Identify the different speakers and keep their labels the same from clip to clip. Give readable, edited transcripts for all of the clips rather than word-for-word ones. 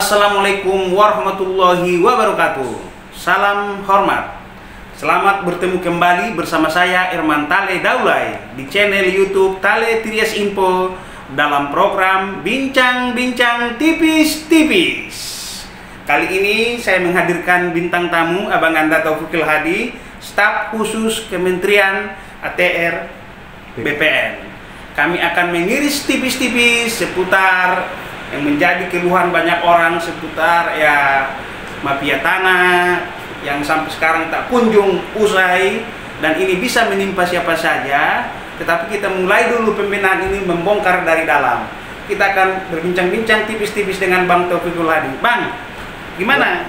Speaker 1: Assalamualaikum warahmatullahi wabarakatuh. Salam hormat. Selamat bertemu kembali bersama saya Irman Tale Daulay di channel YouTube Tale Trias Info dalam program Bincang-Bincang Tipis-Tipis. Kali ini saya menghadirkan bintang tamu Abang Anda Taufikul Hadi, staf khusus Kementerian ATR BPN. Kami akan mengiris tipis-tipis seputar yang menjadi keluhan banyak orang seputar mafia tanah yang sampai sekarang tak kunjung usai, dan ini bisa menimpa siapa saja. Tetapi kita mulai dulu pembinaan ini membongkar dari dalam. Kita akan berbincang-bincang tipis-tipis dengan Bang Taufikul Hadi. Bang, gimana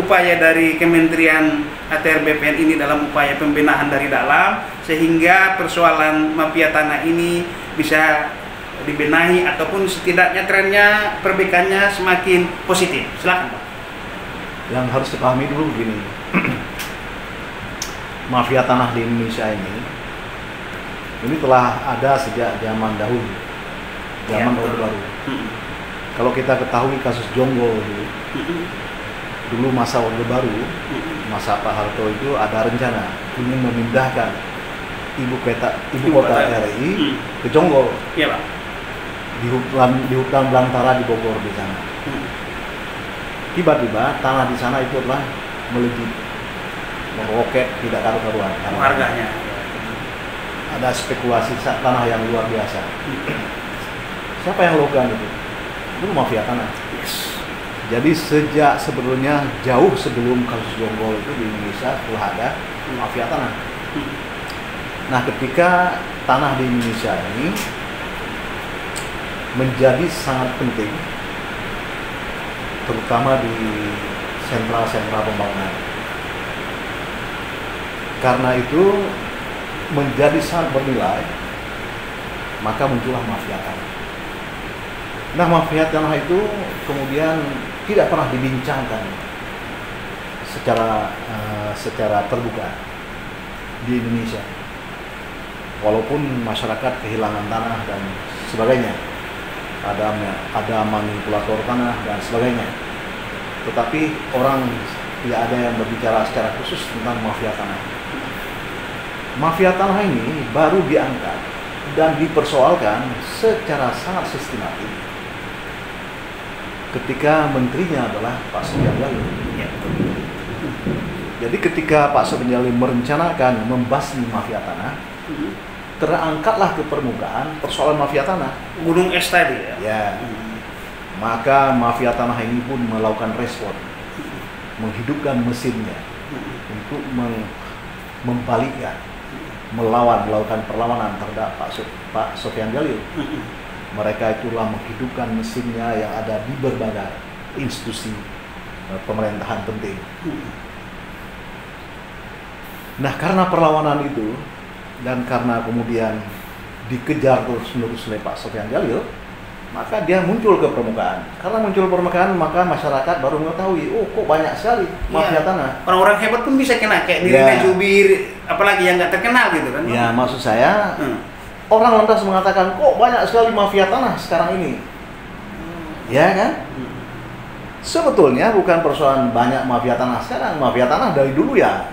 Speaker 1: upaya dari Kementerian ATR BPN ini dalam upaya pembinaan dari dalam sehingga persoalan mafia tanah ini bisa dibenahi ataupun setidaknya trennya perbaikannya semakin positif? Silakan, Pak.
Speaker 2: Yang harus dipahami dulu begini, mafia tanah di Indonesia ini telah ada sejak zaman dahulu, zaman Orde Baru. Kalau kita ketahui kasus Jonggol dulu masa Orde Baru, masa Pak Harto itu ada rencana ingin memindahkan ibu kota RI ke Jonggol.
Speaker 1: Iya, Pak.
Speaker 2: Di hutan belantara di Bogor di sana. Tiba-tiba tanah di sana itu adalah melejit, meroket, tidak karu-karuan harganya. Ada spekulasi tanah yang luar biasa. Siapa yang melakukan itu? Itu mafia tanah. Jadi sejak sebelumnya, jauh sebelum kasus Jonggol itu di Indonesia telah ada mafia tanah. Nah, ketika tanah di Indonesia ini menjadi sangat penting, terutama di sentra-sentra pembangunan. Karena itu menjadi sangat bernilai, maka muncullah mafia tanah. Nah, mafia tanah itu kemudian tidak pernah dibincangkan secara terbuka di Indonesia, walaupun masyarakat kehilangan tanah dan sebagainya. Ada manipulator tanah dan sebagainya, tetapi orang tidak ada yang berbicara secara khusus tentang mafia tanah. Mafia tanah ini baru diangkat dan dipersoalkan secara sangat sistematis ketika menterinya adalah Pak Sofyan Jalil. Jadi ketika Pak Sofyan Jalil merencanakan membasmi mafia tanah, terangkatlah ke permukaan persoalan mafia tanah.
Speaker 1: Gunung es tadi
Speaker 2: ya. Maka mafia tanah ini pun melakukan respon, menghidupkan mesinnya untuk membalikkan, melakukan perlawanan terhadap Pak Sofyan Jalil. Mereka itulah menghidupkan mesinnya yang ada di berbagai institusi pemerintahan penting. Nah, karena perlawanan itu dan karena kemudian dikejar terus-menerus oleh Pak Sofyan Jalil, maka dia muncul ke permukaan. Karena muncul ke permukaan, maka masyarakat baru mengetahui, oh kok banyak sekali mafia tanah.
Speaker 1: Orang-orang hebat pun bisa kena, kayak dirinya Jubir, apalagi yang nggak terkenal gitu kan.
Speaker 2: Ya, maksud saya, orang lantas mengatakan, kok banyak sekali mafia tanah sekarang ini. Ya kan? Sebetulnya bukan persoalan banyak mafia tanah sekarang. Mafia tanah dari dulu ya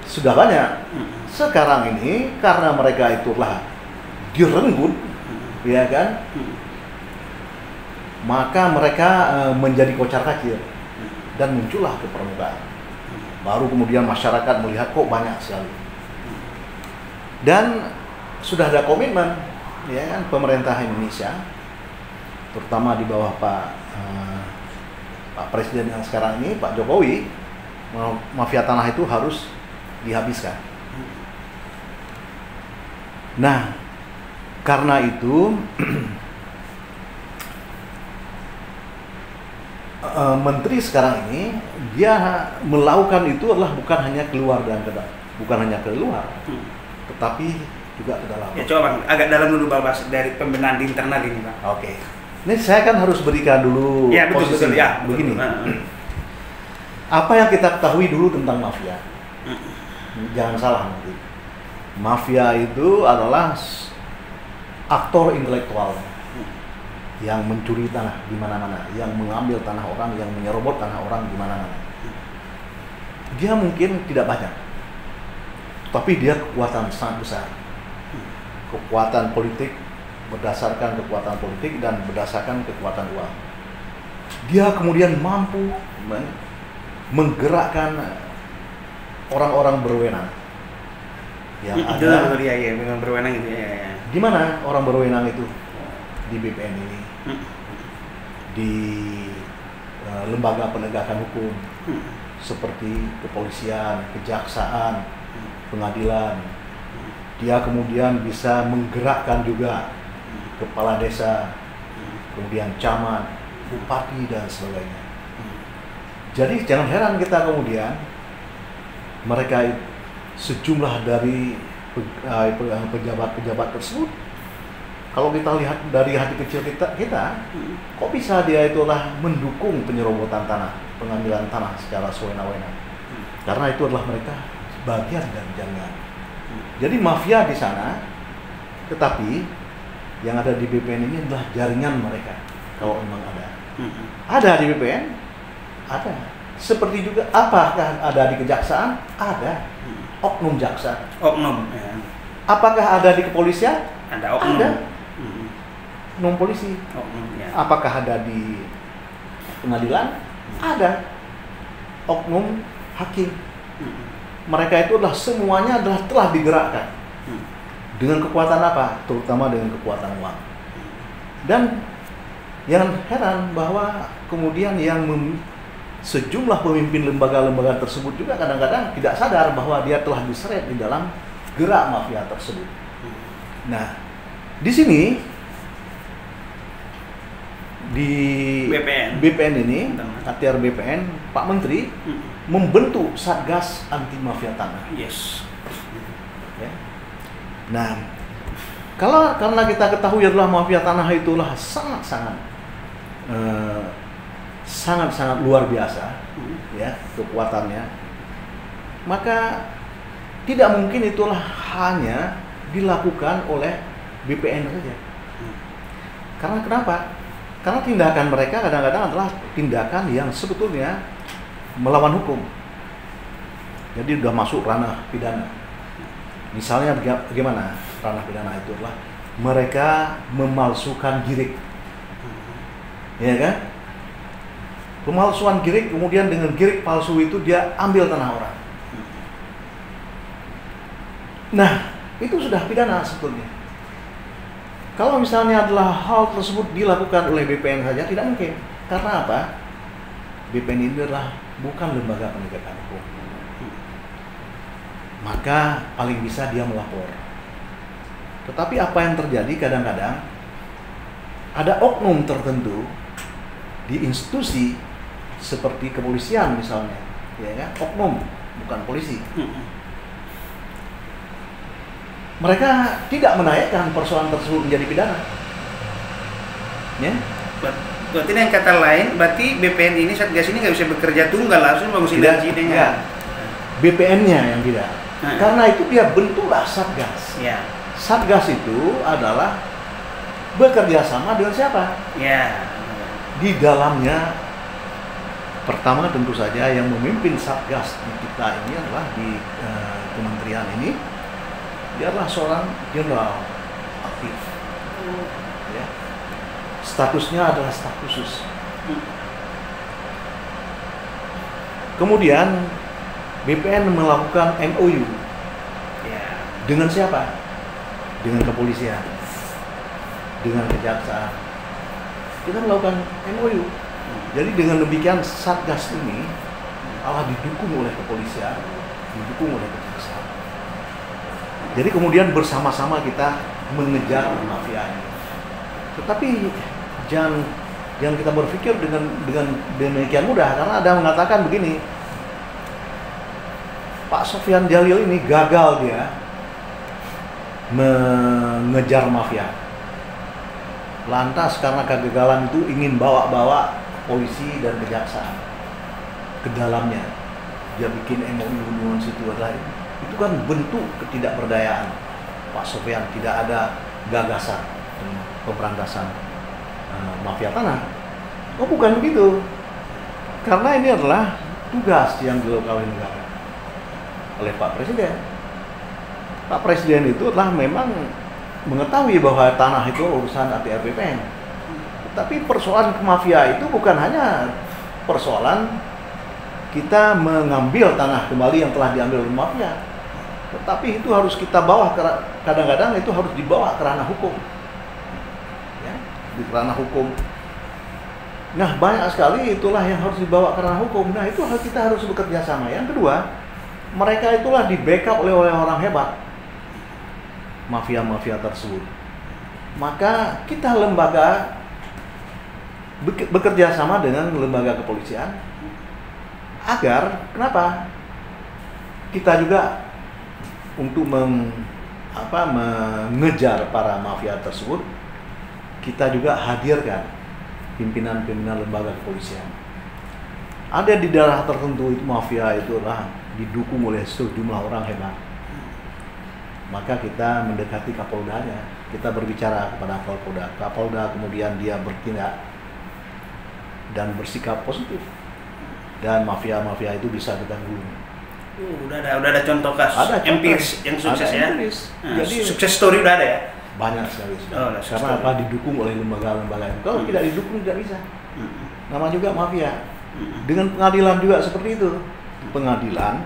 Speaker 2: sudah banyak. Sekarang ini karena mereka itulah direnggut, ya kan, maka mereka menjadi kocar-kacir dan muncullah ke permukaan. Baru kemudian masyarakat melihat kok banyak sekali, dan sudah ada komitmen, ya kan, pemerintah Indonesia, terutama di bawah Pak Presiden yang sekarang ini, Pak Jokowi, mafia tanah itu harus dihabiskan. Nah, karena itu menteri sekarang ini dia melakukan itu adalah bukan hanya keluar dan ke dalam, bukan hanya keluar, tetapi juga ke dalam.
Speaker 1: Ya, coba Bang, agak dalam dulu Bapak dari pembenahan di internal ini, Bang.
Speaker 2: Oke. Ini saya kan harus berikan dulu
Speaker 1: betul, ya,
Speaker 2: begini. Apa yang kita ketahui dulu tentang mafia? Jangan salah nanti. Mafia itu adalah aktor intelektual. yang mencuri tanah di mana-mana, yang mengambil tanah orang, yang menyerobot tanah orang di mana-mana. Dia mungkin tidak banyak, tapi dia kekuatan sangat besar. Kekuatan politik berdasarkan kekuatan politik dan berdasarkan kekuatan uang. Dia kemudian mampu menggerakkan orang-orang berwenang. Yang ada
Speaker 1: dengan berwenang itu ya.
Speaker 2: Di mana orang berwenang itu? Di BPN ini, di lembaga penegakan hukum seperti kepolisian, kejaksaan, pengadilan. Dia kemudian bisa menggerakkan juga kepala desa, kemudian camat, bupati dan sebagainya. Jadi jangan heran kita kemudian mereka sejumlah dari pejabat-pejabat tersebut, kalau kita lihat dari hati kecil kita kok bisa dia itulah mendukung penyerobotan tanah, pengambilan tanah secara sewenang-wenang? Karena itu adalah mereka bagian dari jaringan. Jadi mafia di sana, tetapi yang ada di BPN ini adalah jaringan mereka. Kalau memang ada di BPN, ada. Seperti juga apakah ada di kejaksaan? Ada. Oknum jaksa.
Speaker 1: Oknum. Ya.
Speaker 2: Apakah ada di kepolisian?
Speaker 1: Ada oknum.
Speaker 2: Ada. Oknum polisi.
Speaker 1: Oknum, ya.
Speaker 2: Apakah ada di pengadilan? Ada. Oknum hakim. Mereka itu adalah semuanya adalah telah digerakkan. Dengan kekuatan apa? Terutama dengan kekuatan uang. Dan yang heran bahwa kemudian yang sejumlah pemimpin lembaga-lembaga tersebut juga kadang-kadang tidak sadar bahwa dia telah diseret di dalam gerak mafia tersebut. Nah, di sini di BPN ini, ATR BPN, Pak Menteri membentuk Satgas Anti Mafia Tanah.
Speaker 1: Yes.
Speaker 2: Ya. Nah, karena kita ketahui adalah mafia tanah itulah sangat luar biasa, ya kekuatannya. Maka tidak mungkin itulah hanya dilakukan oleh BPN saja. Karena kenapa? Karena tindakan mereka kadang-kadang adalah tindakan yang sebetulnya melawan hukum. Jadi sudah masuk ranah pidana. Misalnya bagaimana ranah pidana itu adalah mereka memalsukan girik, ya kan? Pemalsuan girik, kemudian dengan girik palsu itu dia ambil tanah orang. Nah, itu sudah pidana sebetulnya. Kalau misalnya adalah hal tersebut dilakukan oleh BPN saja, tidak mungkin. Karena apa? BPN ini adalah bukan lembaga penegakan hukum. Maka paling bisa dia melapor. Tetapi apa yang terjadi kadang-kadang ada oknum tertentu di institusi seperti kepolisian misalnya, ya kan? Oknum, bukan polisi. Mereka tidak menaikkan persoalan tersebut menjadi pidana. Ya?
Speaker 1: Berarti dengan kata lain, berarti BPN ini, Satgas ini nggak bisa bekerja tunggal, harusnya bangun sinergi dengan
Speaker 2: BPN-nya yang tidak. Karena itu dia bentuklah Satgas.
Speaker 1: Ya.
Speaker 2: Satgas itu adalah bekerja sama dengan siapa?
Speaker 1: Ya.
Speaker 2: Di dalamnya, pertama tentu saja yang memimpin Satgas di kita ini adalah di kementerian ini, dia adalah seorang jenderal aktif. Ya. Statusnya adalah staf khusus. Kemudian BPN melakukan MOU.
Speaker 1: Ya.
Speaker 2: Dengan siapa? Dengan kepolisian, dengan kejaksaan. Kita melakukan MOU. Jadi dengan demikian Satgas ini malah didukung oleh kepolisian, didukung oleh kejaksaan. Jadi kemudian bersama-sama kita mengejar mafia ini. Tetapi jangan kita berpikir dengan demikian mudah, karena ada yang mengatakan begini, Pak Sofyan Djalil ini gagal dia mengejar mafia. Lantas karena kegagalan itu ingin bawa polisi dan kejaksaan ke dalamnya. Dia bikin MOU dengan situ lain. Itu kan bentuk ketidakberdayaan Pak Sofyan, tidak ada gagasan pemberantasan mafia tanah. Oh, bukan begitu. Karena ini adalah tugas yang dilakukan negara oleh Pak Presiden. Pak Presiden itu adalah memang mengetahui bahwa tanah itu urusan ATR BPN. Tapi persoalan mafia itu bukan hanya persoalan kita mengambil tanah kembali yang telah diambil oleh mafia, tetapi itu harus kita bawa kadang-kadang itu harus dibawa ke ranah hukum, ya, di ranah hukum. Nah, banyak sekali itulah yang harus dibawa ke ranah hukum. Nah, itu kita harus bekerja sama. Yang kedua, mereka itulah di backup oleh orang hebat, mafia-mafia tersebut. Maka kita lembaga bekerja sama dengan lembaga kepolisian agar kenapa? Kita juga untuk mengejar para mafia tersebut, kita juga hadirkan pimpinan-pimpinan lembaga kepolisian. Ada di daerah tertentu itu mafia itu adalah didukung oleh sejumlah orang hebat. Maka kita mendekati Kapoldanya, kita berbicara kepada Kapolda. Kapolda kemudian dia bertindak dan bersikap positif, dan mafia-mafia itu bisa kita gulung.
Speaker 1: Udah ada contoh kasus empiris yang sukses ya.
Speaker 2: Jadi
Speaker 1: sukses story udah ada ya.
Speaker 2: Banyak sekali.
Speaker 1: Karena
Speaker 2: apa? Didukung oleh lembaga-lembaga itu. Kalau tidak didukung tidak bisa. Nama juga mafia. Dengan pengadilan juga seperti itu. Pengadilan,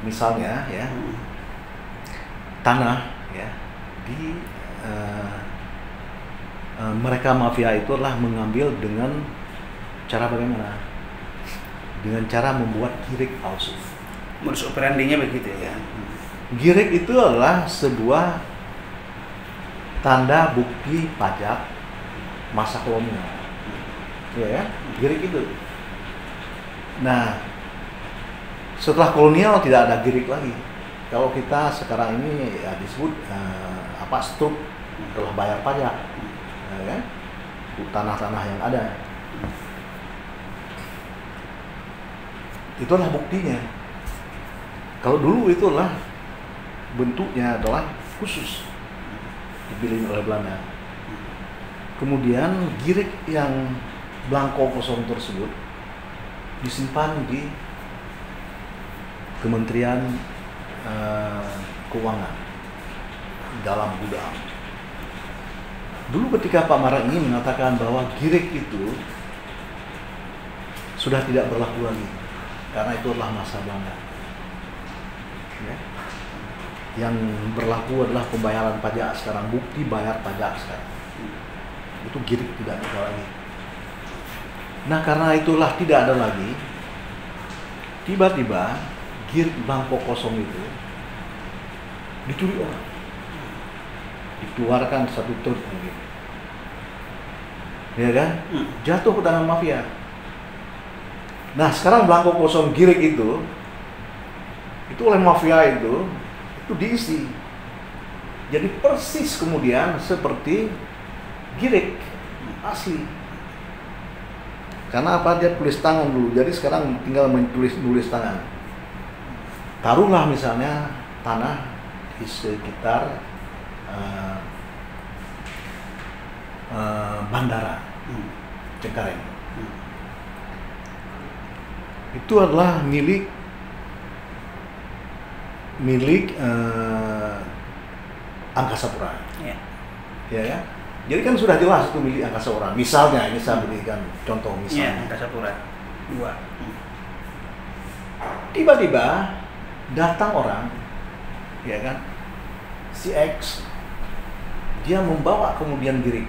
Speaker 2: misalnya ya, tanah ya di mereka mafia itu adalah mengambil dengan cara bagaimana? Dengan cara membuat girik palsu.
Speaker 1: Modus operandinya begitu ya.
Speaker 2: Girik itu adalah sebuah tanda bukti pajak masa kolonial. Ya, girik itu. Nah, setelah kolonial tidak ada girik lagi. Kalau kita sekarang ini ya disebut struk telah bayar pajak, ya kan? Tanah-tanah yang ada. Itulah buktinya. Kalau dulu itulah bentuknya adalah khusus dipilih oleh Belanda. Kemudian girik yang blanko kosong tersebut disimpan di Kementerian Keuangan dalam gudang. Dulu ketika Pak Marangi mengatakan bahwa girik itu sudah tidak berlaku lagi karena itu adalah masa Belanda. Ya. Yang berlaku adalah pembayaran pajak sekarang, bukti bayar pajak sekarang. Itu girik tidak ada lagi. Nah, karena itulah tidak ada lagi, tiba-tiba girik blanko kosong itu dicuri orang, dikeluarkan satu truk mungkin, ya kan, jatuh ke tangan mafia. Nah, sekarang blanko kosong girik itu oleh mafia itu diisi, jadi persis kemudian seperti girik asli. Karena apa? Dia tulis tangan dulu, jadi sekarang tinggal menulis tangan. Taruhlah misalnya tanah di sekitar bandara Cengkareng. Itu adalah milik Angkasa Pura. Ya ya. Jadi kan sudah jelas itu milik Angkasa Pura. Misalnya, ini saya berikan contoh misalnya.
Speaker 1: Angkasa Pura 2.
Speaker 2: Tiba-tiba datang orang, ya kan, si X, dia membawa kemudian girik.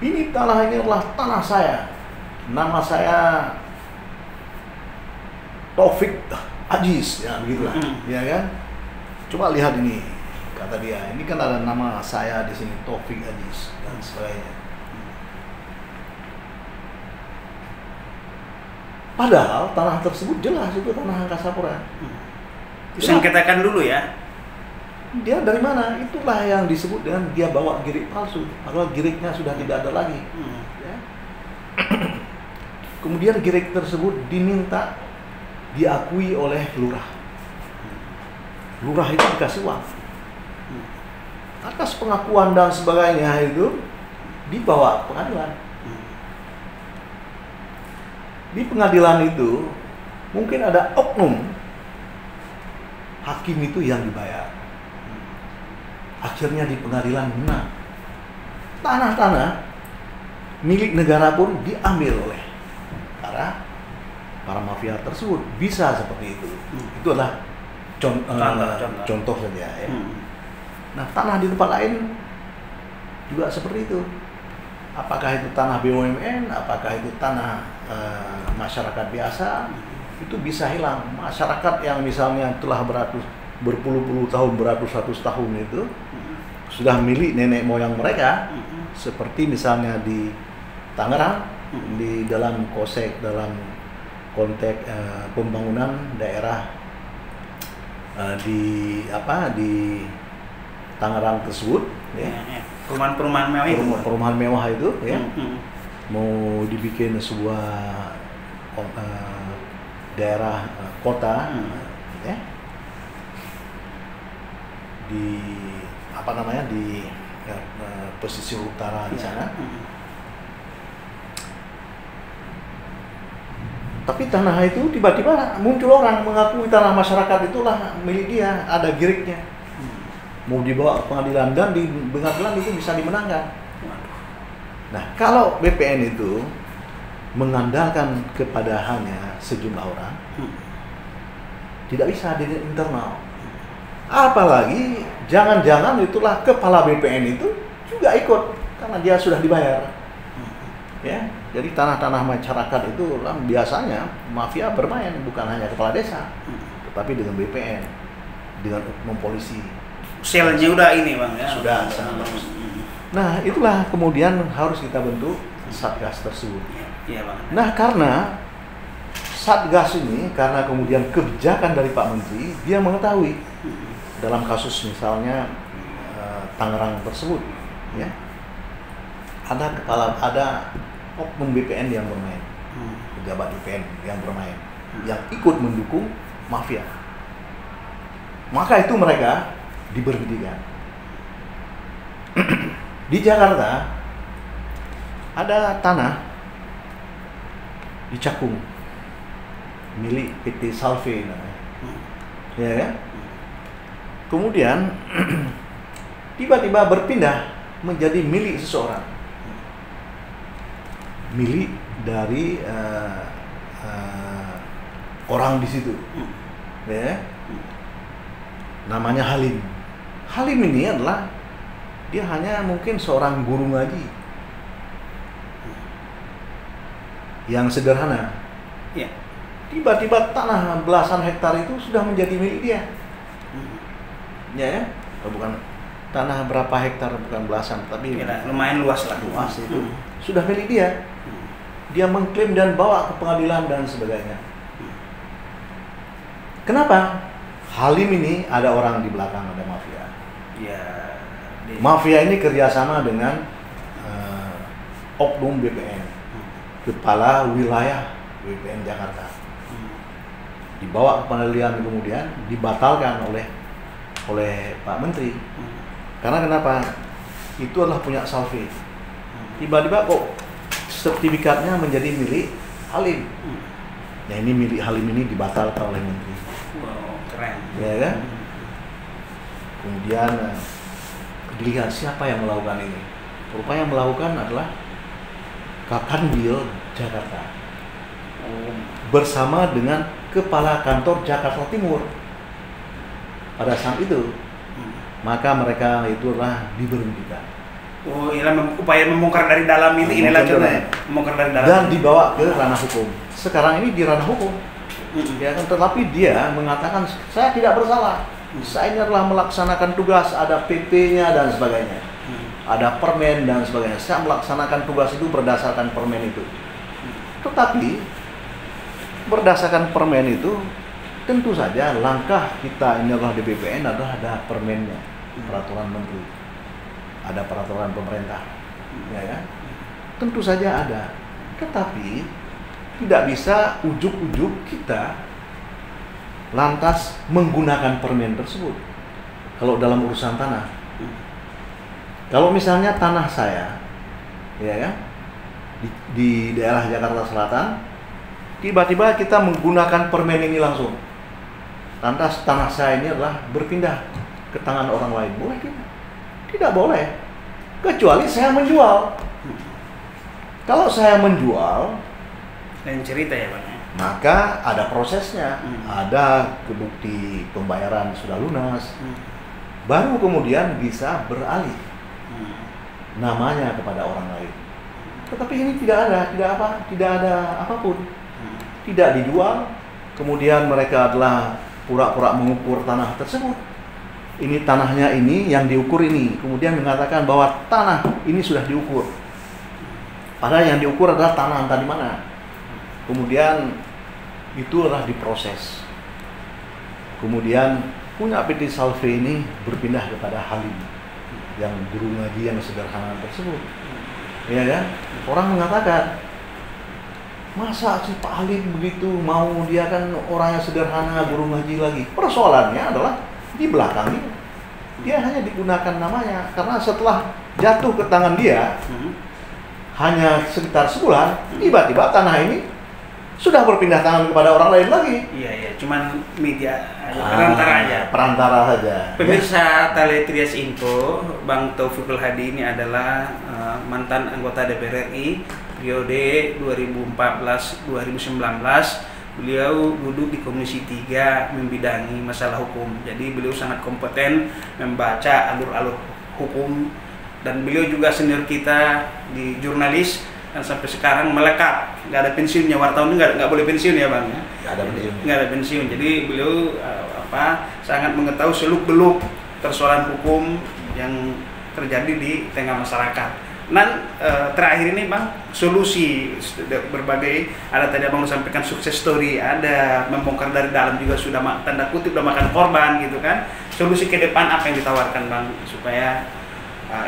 Speaker 2: Ini tanah ini adalah tanah saya. Nama saya Taufik Aziz, ya begitulah, ya kan. Coba lihat ini, kata dia. Ini kan ada nama saya di sini, Taufik Aziz dan sebagainya. Padahal tanah tersebut jelas itu tanah Angkasa Pura.
Speaker 1: Sengketakan dulu ya.
Speaker 2: Dia dari mana? Itulah yang disebut dengan dia bawa girik palsu. Padahal giriknya sudah tidak ada lagi. Ya. Kemudian girik tersebut diminta diakui oleh lurah. Lurah itu dikasih uang. Atas pengakuan dan sebagainya itu, dibawa ke pengadilan. Di pengadilan itu mungkin ada oknum hakim itu yang dibayar. Akhirnya di pengadilan menang. Tanah-tanah milik negara pun diambil oleh para mafia tersebut. Bisa seperti itu. Itu adalah contoh saja ya. Nah, tanah di tempat lain juga seperti itu. Apakah itu tanah BUMN, apakah itu tanah masyarakat biasa, itu bisa hilang. Masyarakat yang misalnya telah berpuluh-puluh tahun, beratus-ratus tahun itu sudah milik nenek moyang mereka, seperti misalnya di Tangerang, di dalam konteks pembangunan daerah di Tangerang tersebut, ya.
Speaker 1: Perumahan mewah itu.
Speaker 2: Perumahan mewah itu, ya. Mau dibikin sebuah daerah kota, ya. Di pesisir utara di sana. Tapi tanah itu tiba-tiba muncul orang mengakui tanah masyarakat itulah milik dia, ada giriknya. Mau dibawa ke pengadilan, dan di pengadilan itu bisa dimenangkan. Nah, kalau BPN itu mengandalkan kepada hanya sejumlah orang, tidak bisa di internal. Apalagi jangan-jangan itulah kepala BPN itu juga ikut karena dia sudah dibayar. Ya, jadi tanah-tanah masyarakat itu biasanya mafia bermain bukan hanya kepala desa, tetapi dengan BPN, dengan oknum polisi.
Speaker 1: Selnya udah ini bang ya.
Speaker 2: Sudah sangat bagus. Nah, itulah kemudian harus kita bentuk satgas tersebut.
Speaker 1: Iya bang.
Speaker 2: Nah, karena satgas ini, karena kemudian kebijakan dari Pak Menteri, dia mengetahui dalam kasus misalnya Tangerang tersebut, ya, ada oknum BPN yang bermain, pejabat BPN yang bermain, yang ikut mendukung mafia. Maka itu mereka diberhentikan. Di Jakarta ada tanah di Cakung milik PT Salve namanya, ya kan? Kemudian tiba-tiba berpindah menjadi milik seseorang, milik dari orang di situ, ya, namanya Halim. Halim ini adalah dia hanya mungkin seorang guru ngaji yang sederhana.
Speaker 1: Ya.
Speaker 2: Tiba-tiba tanah belasan hektar itu sudah menjadi milik dia. Ya, bukan tanah berapa hektar, bukan belasan, tapi
Speaker 1: ya, lumayan luas lah.
Speaker 2: Luas itu sudah milik dia. Dia mengklaim dan bawa ke pengadilan dan sebagainya. Kenapa? Halim ini ada orang di belakang, ada mafia.
Speaker 1: Ya.
Speaker 2: Mafia ini kerjasama dengan oknum BPN, kepala wilayah BPN Jakarta. Dibawa ke pengadilan, kemudian dibatalkan oleh Pak Menteri. Karena kenapa? Itu adalah punya Salve. Tiba-tiba kok sertifikatnya menjadi milik Halim. Nah, ini milik Halim ini dibatalkan oleh Menteri.
Speaker 1: Wow, keren.
Speaker 2: Ya kan? Kemudian dilihat siapa yang melakukan ini. Rupanya yang melakukan adalah Kakanwil Jakarta. Bersama dengan kepala kantor Jakarta Timur. Pada saat itu, maka mereka itulah diberhentikan.
Speaker 1: Oh, inilah upaya membongkar dari dalam itu, inilah contohnya. Membongkar dari dalam.
Speaker 2: Dan dibawa ke ranah hukum. Sekarang ini di ranah hukum. Ya kan, tetapi dia mengatakan saya tidak bersalah. Saya ini adalah melaksanakan tugas, ada PP-nya dan sebagainya. Ada permen dan sebagainya. Saya melaksanakan tugas itu berdasarkan permen itu. Tetapi berdasarkan permen itu, tentu saja langkah kita ini adalah di BPN adalah ada permennya, peraturan menteri, ada peraturan pemerintah, ya kan? Tentu saja ada. Tetapi tidak bisa ujuk-ujuk kita lantas menggunakan permen tersebut. Kalau dalam urusan tanah, kalau misalnya tanah saya ya kan? Di daerah Jakarta Selatan, tiba-tiba kita menggunakan permen ini langsung. Lantas tanah saya ini adalah berpindah ke tangan orang lain. Boleh tidak? Tidak boleh. Kecuali saya menjual. Kalau saya menjual,
Speaker 1: Dan cerita ya Bang ya.
Speaker 2: maka ada prosesnya. Ada bukti pembayaran sudah lunas. Baru kemudian bisa beralih namanya kepada orang lain. Tetapi ini tidak ada apapun. Tidak dijual, kemudian mereka adalah pura-pura mengukur tanah tersebut. Ini tanahnya ini yang diukur ini, kemudian mengatakan bahwa tanah ini sudah diukur. Padahal yang diukur adalah tanah entah di mana. Kemudian itulah diproses. Kemudian punya PT Salve ini berpindah kepada Halim yang guru ngaji yang sederhana tersebut. Ya kan? Orang mengatakan, masa si Pak Halim begitu mau dia kan orang yang sederhana guru ngaji lagi. Persoalannya adalah di belakangnya dia hanya digunakan namanya karena setelah jatuh ke tangan dia hanya sekitar sebulan, tiba-tiba tanah ini sudah berpindah tangan kepada orang lain lagi.
Speaker 1: Iya, cuman media perantara aja.
Speaker 2: Perantara saja.
Speaker 1: Pemirsa Tale Trias Info, Bang Taufikul Hadi ini adalah mantan anggota DPR RI periode 2014-2019. Beliau duduk di Komisi 3 membidangi masalah hukum. Jadi beliau sangat kompeten membaca alur-alur hukum, dan beliau juga senior kita di jurnalis dan sampai sekarang melekat, nggak ada pensiunnya. Wartawan nggak boleh pensiun ya Bang ya. Nggak ada pensiun. Jadi beliau sangat mengetahui seluk-beluk persoalan hukum yang terjadi di tengah masyarakat. Dan terakhir ini Bang, solusi berbagai, ada tadi Abang sampaikan sukses story, ada membongkar dari dalam juga sudah tanda kutip udah makan korban gitu kan. Solusi ke depan apa yang ditawarkan Bang supaya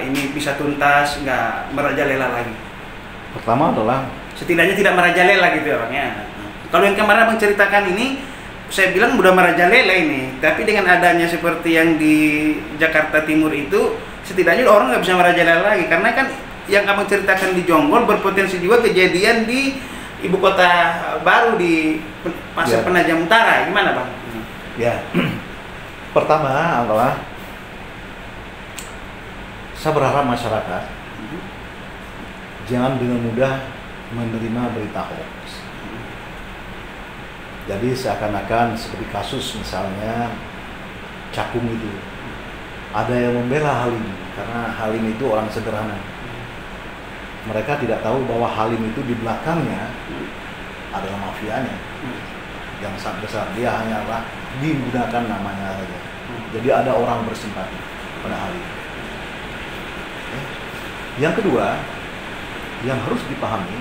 Speaker 1: ini bisa tuntas, nggak merajalela lagi?
Speaker 2: Pertama adalah
Speaker 1: setidaknya tidak merajalela gitu ya Bang ya. Kalau yang kemarin Abang ceritakan ini, saya bilang udah merajalela ini, tapi dengan adanya seperti yang di Jakarta Timur itu, setidaknya orang nggak bisa merajalela lagi, karena kan yang Abang ceritakan di Jonggol berpotensi juga kejadian di ibu kota baru di Pasar Penajam Utara. Gimana Bang?
Speaker 2: Ya, pertama adalah saya berharap masyarakat jangan dengan mudah menerima berita hoax. Jadi seakan-akan seperti kasus misalnya Cakung itu, ada yang membela Halim karena Halim itu orang sederhana. Mereka tidak tahu bahwa Halim itu di belakangnya adalah mafianya yang sangat besar. Dia hanyalah digunakan namanya saja. Jadi ada orang bersimpati pada Halim. Yang kedua, yang harus dipahami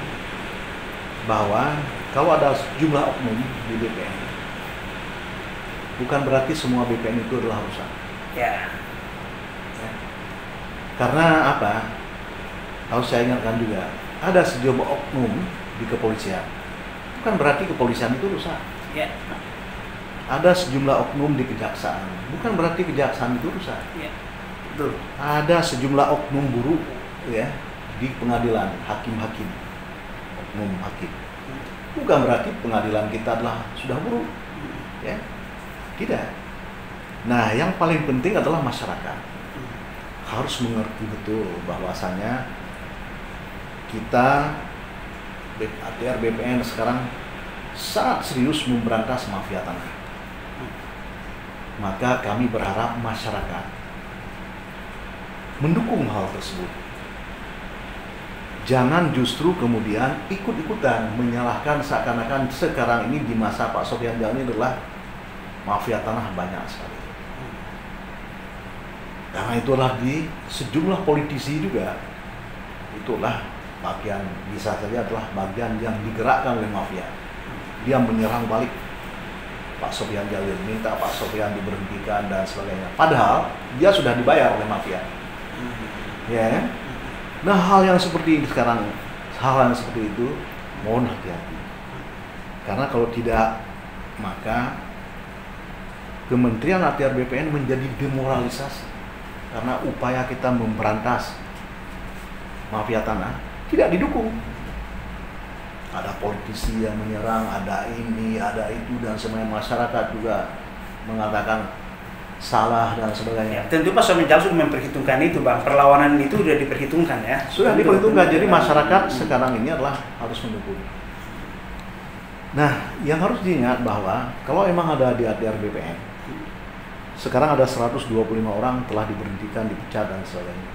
Speaker 2: bahwa kalau ada jumlah oknum di BPN, bukan berarti semua BPN itu adalah rusak. Ya. Karena apa? Harus saya ingatkan juga, ada sejumlah oknum di kepolisian, bukan berarti kepolisian itu rusak. Ya. Ada sejumlah oknum di kejaksaan, bukan berarti kejaksaan itu rusak. Ya. Betul. Ada sejumlah oknum buruk ya di pengadilan, hakim-hakim, oknum hakim. Bukan berarti pengadilan kita adalah sudah buruk, ya, tidak. Nah, yang paling penting adalah masyarakat harus mengerti betul bahwasannya kita ATR BPN sekarang sangat serius memberantas mafia tanah. Maka kami berharap masyarakat mendukung hal tersebut. Jangan justru kemudian ikut-ikutan menyalahkan seakan-akan sekarang ini di masa Pak Sofyan Jalil ini adalah mafia tanah banyak sekali. Karena itulah di sejumlah politisi juga, itulah bagian, bisa saja adalah bagian yang digerakkan oleh mafia. Dia menyerang balik Pak Sofyan Jalil, minta Pak Sofyan diberhentikan dan sebagainya. Padahal dia sudah dibayar oleh mafia. Ya. Nah, hal yang seperti ini sekarang, hal yang seperti itu mohon hati-hati. Karena kalau tidak, maka Kementerian ATR BPN menjadi demoralisasi. Karena upaya kita memberantas mafia tanah tidak didukung. Ada politisi yang menyerang, ada ini, ada itu, dan semuanya masyarakat juga mengatakan salah dan sebagainya.
Speaker 1: Tentu Pak Somenjal sudah memperhitungkan itu Bang, perlawanan itu sudah diperhitungkan ya.
Speaker 2: Sudah diperhitungkan, jadi masyarakat sekarang ini adalah harus mendukung. Nah, yang harus diingat bahwa kalau emang ada di ATR BPN, sekarang ada 125 orang telah diberhentikan, dipecat dan sebagainya.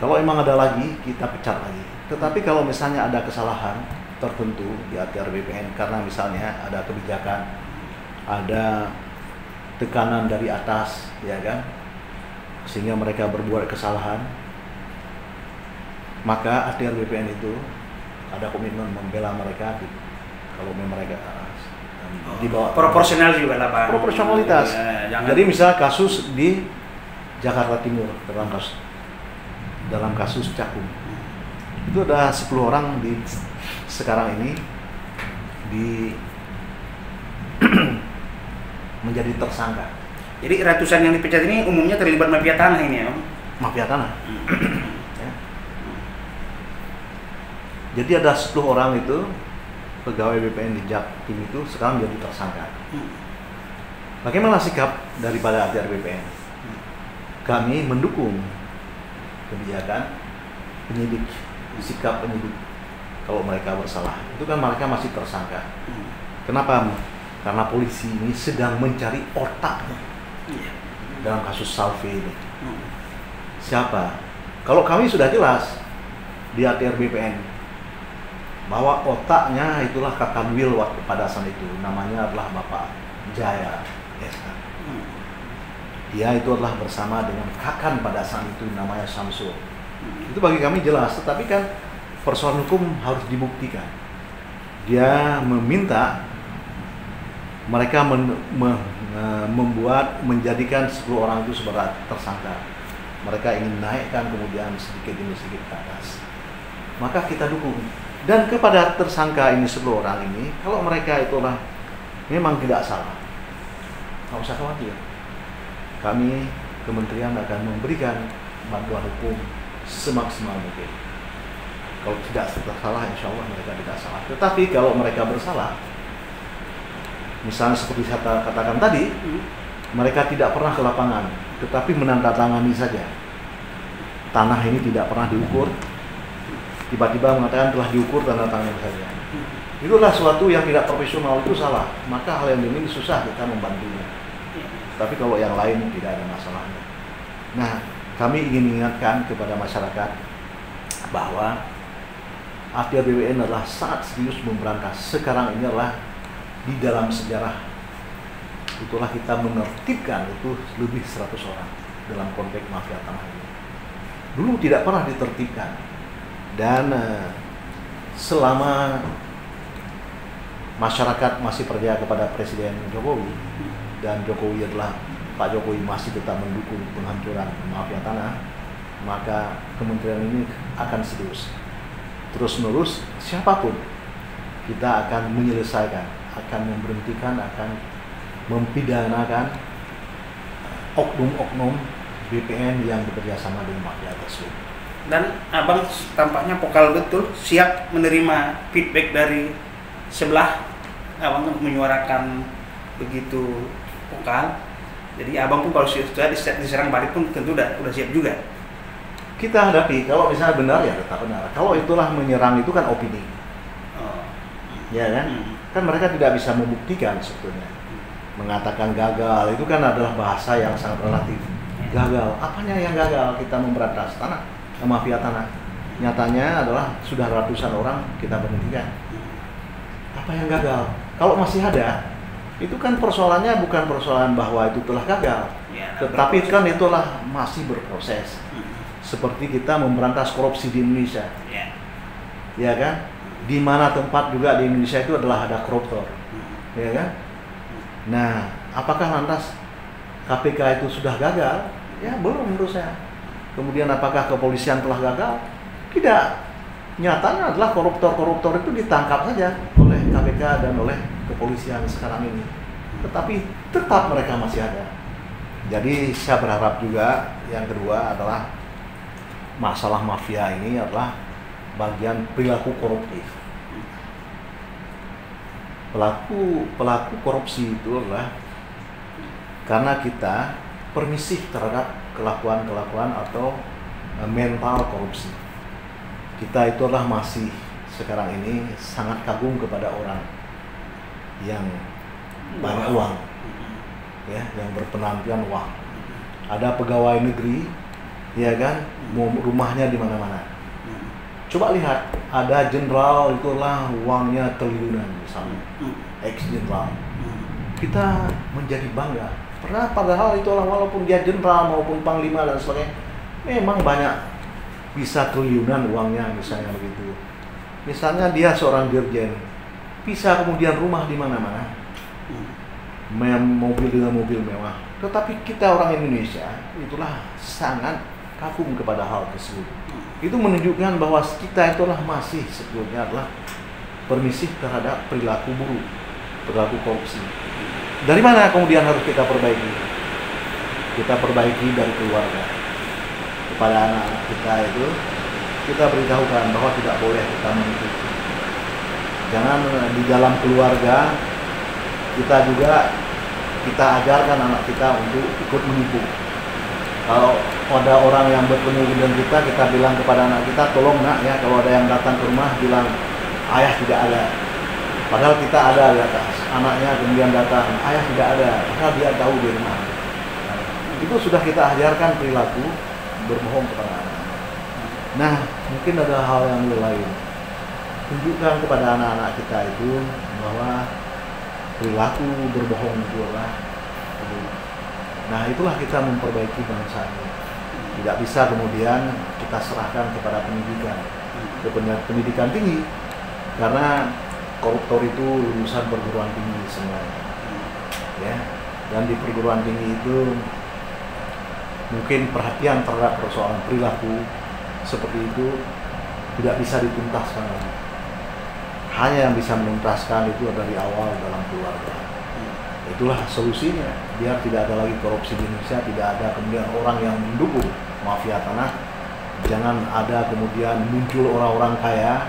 Speaker 2: Kalau emang ada lagi, kita pecat lagi. Tetapi kalau misalnya ada kesalahan tertentu di ATR BPN karena misalnya ada kebijakan, ada tekanan dari atas, ya kan, sehingga mereka berbuat kesalahan, maka ATR BPN itu ada komitmen membela mereka kalau mereka di bawah
Speaker 1: proporsional juga lah Pak.
Speaker 2: Proporsionalitas. Jadi misal kasus di Jakarta Timur dalam kasus Cakung, itu ada 10 orang di sekarang ini menjadi tersangka.
Speaker 1: Jadi ratusan yang dipecat ini umumnya terlibat mafia tanah ini ya Bang?
Speaker 2: Mafia tanah. Ya. Jadi ada 10 orang itu pegawai BPN di Jaktim itu sekarang menjadi tersangka. Bagaimana sikap daripada ATR BPN? Kami mendukung kebijakan penyidik, sikap penyidik kalau mereka bersalah. Itu kan mereka masih tersangka. Kenapa? Karena polisi ini sedang mencari otaknya dalam kasus Salve ini. Siapa? Kalau kami sudah jelas di ATR BPN bahwa otaknya itulah Kakanwil waktu pada saat itu, namanya adalah Bapak Jaya SK. Dia itu adalah bersama dengan Kakan pada saat itu, namanya Samsul. Itu bagi kami jelas, tetapi kan persoalan hukum harus dibuktikan. Dia meminta mereka menjadikan 10 orang itu sebagai tersangka. Mereka ingin naikkan kemudian sedikit demi sedikit ke atas. Maka kita dukung. Dan kepada tersangka ini 10 orang ini, kalau mereka itulah memang tidak salah, nggak usah khawatir. Kami kementerian akan memberikan bantuan hukum semaksimal mungkin. Kalau tidak salah, insya Allah mereka tidak salah. Tetapi kalau mereka bersalah, misalnya seperti saya katakan tadi, mereka tidak pernah ke lapangan, tetapi menandatangani saja. Tanah ini tidak pernah diukur, tiba-tiba mengatakan telah diukur, tanda tangan saja. Itulah suatu yang tidak profesional, itu salah. Maka hal yang ini susah kita membantunya. Tapi kalau yang lain tidak ada masalahnya. Nah, kami ingin mengingatkan kepada masyarakat bahwa ATR BPN adalah sangat serius memberantas. Sekarang ini adalah di dalam sejarah itulah kita menertibkan itu lebih 100 orang dalam konteks mafia tanah ini. Dulu tidak pernah ditertibkan. Dan selama masyarakat masih percaya kepada Presiden Jokowi dan Jokowi adalah Pak Jokowi masih tetap mendukung penghancuran mafia tanah, maka kementerian ini akan serius. Terus-menerus siapapun kita akan menyelesaikan, akan memberhentikan, akan mempidanakan oknum-oknum BPN yang bekerja sama dengan mafia tersebut.
Speaker 1: Dan Abang tampaknya vokal betul, siap menerima feedback dari sebelah. Abang menyuarakan begitu vokal. Jadi Abang pun kalau sudah diserang balik pun tentu udah siap juga.
Speaker 2: Kita hadapi, kalau misalnya benar ya tetap benar. Kalau itulah menyerang itu kan opini. Ya kan? Kan mereka tidak bisa membuktikan sebetulnya. Mengatakan gagal itu kan adalah bahasa yang sangat relatif. Gagal, apanya yang gagal kita memberantas tanah, mafia tanah? Nyatanya adalah sudah ratusan orang kita berhentikan. Apa yang gagal? Kalau masih ada, itu kan persoalannya bukan persoalan bahwa itu telah gagal, tetapi kan itulah masih berproses. Seperti kita memberantas korupsi di Indonesia, ya kan? Di mana tempat juga di Indonesia itu adalah ada koruptor, ya kan? Nah, apakah lantas KPK itu sudah gagal? Ya belum menurut saya. Kemudian apakah kepolisian telah gagal? Tidak. Nyatanya adalah koruptor-koruptor itu ditangkap saja oleh KPK dan oleh kepolisian sekarang ini. Tetapi tetap mereka masih ada. Jadi saya berharap juga yang kedua adalah masalah mafia ini adalah bagian perilaku koruptif. Pelaku korupsi itu adalah karena kita permisif terhadap kelakuan atau mental korupsi. Kita itu adalah masih sekarang ini sangat kagum kepada orang yang banyak uang, ya, yang berpenampilan wah. Ada pegawai negeri, ya kan, rumahnya di mana-mana. Coba lihat, ada jenderal itulah uangnya triliunan misalnya, ex-jenderal. Kita menjadi bangga. Padahal itulah walaupun dia jenderal maupun panglima dan sebagainya, memang banyak bisa triliunan uangnya misalnya begitu. Misalnya dia seorang dirjen, bisa kemudian rumah di mana-mana, mobil dengan mobil mewah. Tetapi kita orang Indonesia itulah sangat kagum kepada hal tersebut. Itu menunjukkan bahwa kita itulah masih sebetulnya adalah permisif terhadap perilaku buruk, perilaku korupsi. Dari mana kemudian harus kita perbaiki? Kita perbaiki dari keluarga. Kepada anak-anak kita itu, kita beritahukan bahwa tidak boleh kita mengikuti. Jangan di dalam keluarga kita ajarkan anak kita untuk ikut menipu. Kalau ada orang yang bertemu dengan kita bilang kepada anak kita, tolong nak ya, kalau ada yang datang ke rumah bilang ayah tidak ada. Padahal kita ada di atas. Anaknya kemudian datang, ayah tidak ada. Padahal dia tahu di rumah. Itu sudah kita ajarkan perilaku berbohong kepada anak. Nah, mungkin ada hal yang lain. Tunjukkan kepada anak-anak kita itu bahwa perilaku berbohong itu adalah. Nah, itulah kita memperbaiki bangsa ini. Tidak bisa kemudian kita serahkan kepada pendidikan tinggi, karena koruptor itu lulusan perguruan tinggi semuanya, ya. Dan di perguruan tinggi itu mungkin perhatian terhadap persoalan perilaku seperti itu tidak bisa dituntaskan lagi. Hanya yang bisa menuntaskan itu dari awal dalam keluarga. Itulah solusinya, biar tidak ada lagi korupsi di Indonesia, tidak ada kemudian orang yang mendukung mafia tanah. Jangan ada kemudian muncul orang-orang kaya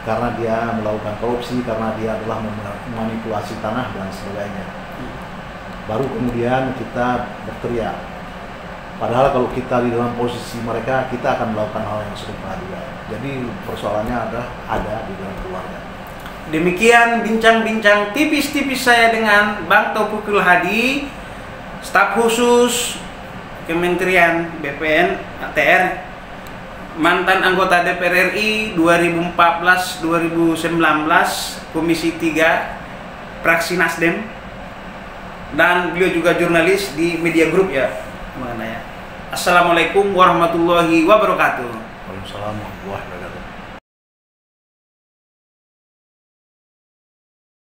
Speaker 2: karena dia melakukan korupsi, karena dia adalah memanipulasi tanah dan sebagainya. Baru kemudian kita berteriak. Padahal kalau kita di dalam posisi mereka, kita akan melakukan hal yang serupa juga. Jadi persoalannya ada di dalam keluarga.
Speaker 1: Demikian bincang-bincang tipis-tipis saya dengan Bang Taufikul Hadi, staf khusus Kementerian BPN ATR, mantan anggota DPR RI 2014-2019, Komisi 3, fraksi Nasdem, dan beliau juga jurnalis di Media Group ya. Assalamualaikum warahmatullahi wabarakatuh.
Speaker 2: Waalaikumsalam warahmatullahi wabarakatuh.